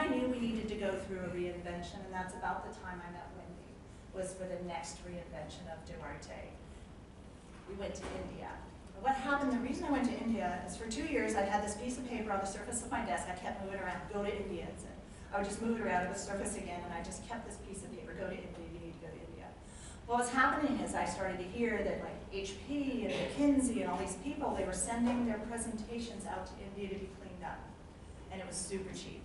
I knew we needed to go through a reinvention, and that's about the time I met Wendy, was for the next reinvention of Duarte. We went to India. What happened, the reason I went to India is for 2 years I had this piece of paper on the surface of my desk. I kept moving around, go to India. I would just move it around, it would surface again, and I just kept this piece of paper, go to India, you need to go to India. Well, what's happening is I started to hear that like HP and McKinsey and all these people, they were sending their presentations out to India to be cleaned up. And it was super cheap.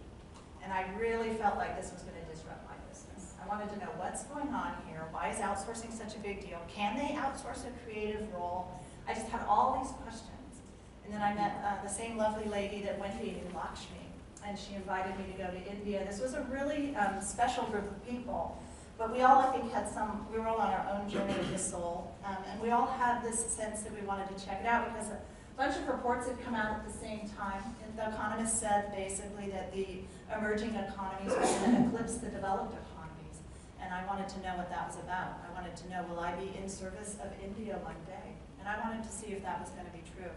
And I really felt like this was going to disrupt my business. I wanted to know what's going on here. Why is outsourcing such a big deal? Can they outsource a creative role? I just had all these questions. And then I met the same lovely lady that Wendy knew, Lakshmi, and she invited me to go to India. This was a really special group of people. But we all, I think, we were all on our own journey of the soul. And we all had this sense that we wanted to check it out because a bunch of reports had come out at the same time. And The Economist said basically that the emerging economies were going to eclipse the developed economies. And I wanted to know what that was about. I wanted to know, will I be in service of India one day? And I wanted to see if that was going to be true.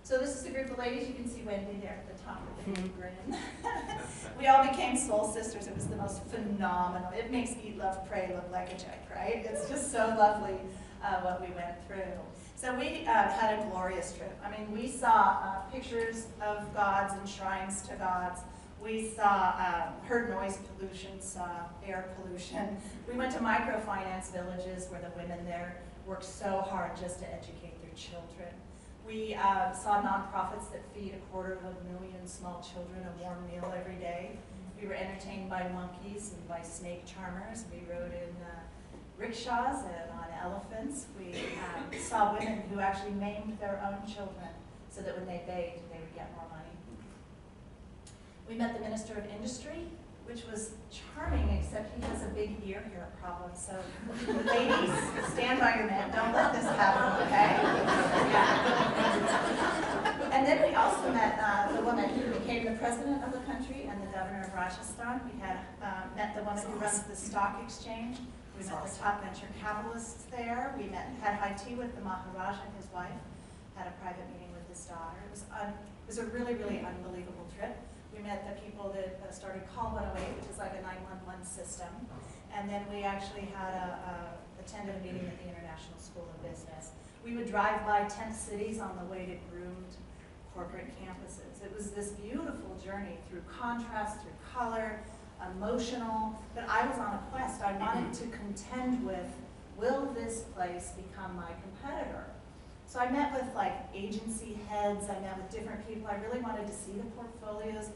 So this is a group of ladies. You can see Wendy there at the top with the big grin. We all became soul sisters. It was the most phenomenal. It makes Eat, Love, Pray look like a joke, right? It's just so lovely what we went through. So we had a glorious trip. I mean, we saw pictures of gods and shrines to gods. We heard noise pollution, saw air pollution. We went to microfinance villages where the women there worked so hard just to educate their children. We saw nonprofits that feed 250,000 small children a warm meal every day. We were entertained by monkeys and by snake charmers. We rode in rickshaws and on elephants. We saw women who actually maimed their own children so that when they begged, they would get more money. We met the Minister of Industry, which was charming, except he has a big ear hair problem. So ladies, stand by your men. Don't let this happen, okay? Yeah. And then we also met the woman who became the president of the country and the governor of Rajasthan. We had met the woman who runs the stock exchange. We met the top venture capitalists there. We had high tea with the Maharaja and his wife, had a private meeting with his daughter. It was a really, really unbelievable trip. We met the people that started Call 108, which is like a 911 system. And then we actually had attended a meeting at the International School of Business. We would drive by tent cities on the way to groomed corporate campuses. It was this beautiful journey through contrast, through color, emotional, but I was on a quest. I wanted to contend with, will this place become my competitor? So I met with like agency heads, I met with different people. I really wanted to see the portfolios.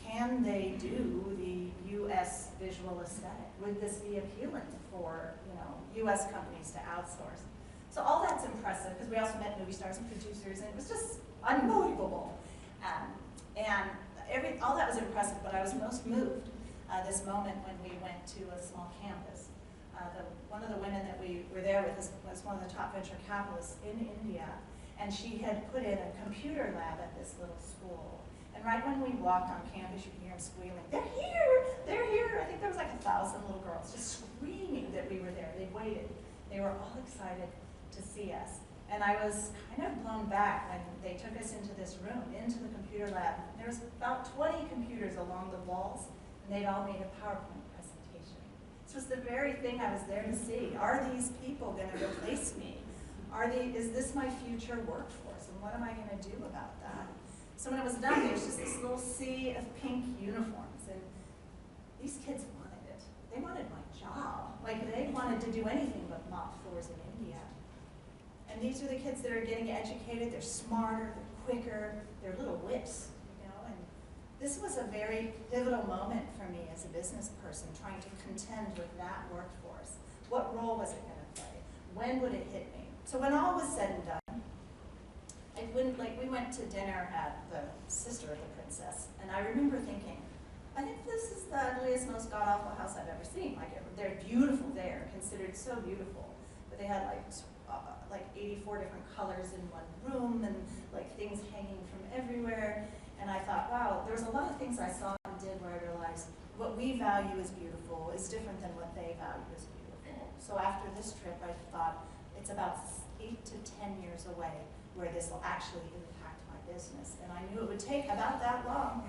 Can they do the US visual aesthetic? Would this be appealing for US companies to outsource? So all that's impressive, because we also met movie stars and producers, and it was just unbelievable. And all that was impressive, but I was most moved this moment when we went to a small campus. One of the women that we were there with was one of the top venture capitalists in India, and she had put in a computer lab at this little school. And right when we walked on campus, you could hear them squealing, "They're here! They're here!" I think there was like 1,000 little girls just screaming that we were there. They waited. They were all excited to see us. And I was kind of blown back when they took us into this room, into the computer lab. There was about 20 computers along the walls, and they'd all made a PowerPoint presentation. This was the very thing I was there to see. Are these people going to replace me? Is this my future workforce? And what am I going to do about that? So when it was done, there was just this little sea of pink uniforms. And these kids wanted it. They wanted my job. Like, they wanted to do anything but mop floors in India. And these are the kids that are getting educated. They're smarter, they're quicker, they're little whips, and this was a very pivotal moment for me as a business person, trying to contend with that workforce. What role was it going to play? When would it hit me? So when all was said and done, we went to dinner at the sister of the princess, and I remember thinking, I think this is the ugliest, most god-awful house I've ever seen. They're beautiful there, considered so beautiful, but they had like 84 different colors in one room, and like things hanging from everywhere. And I thought, wow, there was a lot of things I saw and did where I realized what we value as beautiful is different than what they value as beautiful. So after this trip, I thought it's about 8 to 10 years away where this will actually impact my business. And I knew it would take about that long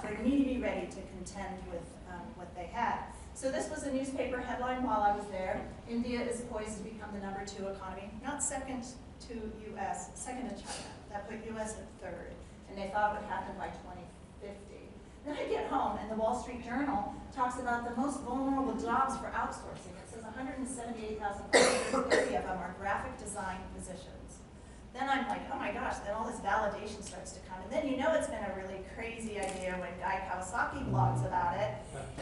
for me to be ready to contend with what they had. So this was a newspaper headline while I was there. India is poised to become the #2 economy, not second to US, second to China. That put US at third, and they thought it would happen by 2050. Then I get home, and the Wall Street Journal talks about the most vulnerable jobs for outsourcing. It says 178,530 of them are graphic design positions. Then I'm like, oh my gosh, then all this validation starts to come. And then you know it's been a really crazy idea when Guy Kawasaki blogs about it.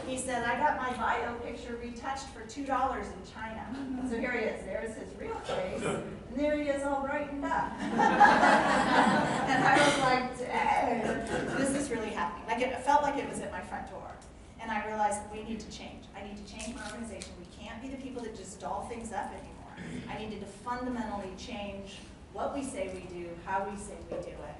He said, I got my bio picture retouched for $2 in China. So here he is, there's his real face, and there he is all brightened up. And I was like, dang, this is really happening. Like it felt like it was at my front door. And I realized we need to change. I need to change my organization. We can't be the people that just doll things up anymore. I needed to fundamentally change what we say we do, how we say we do it.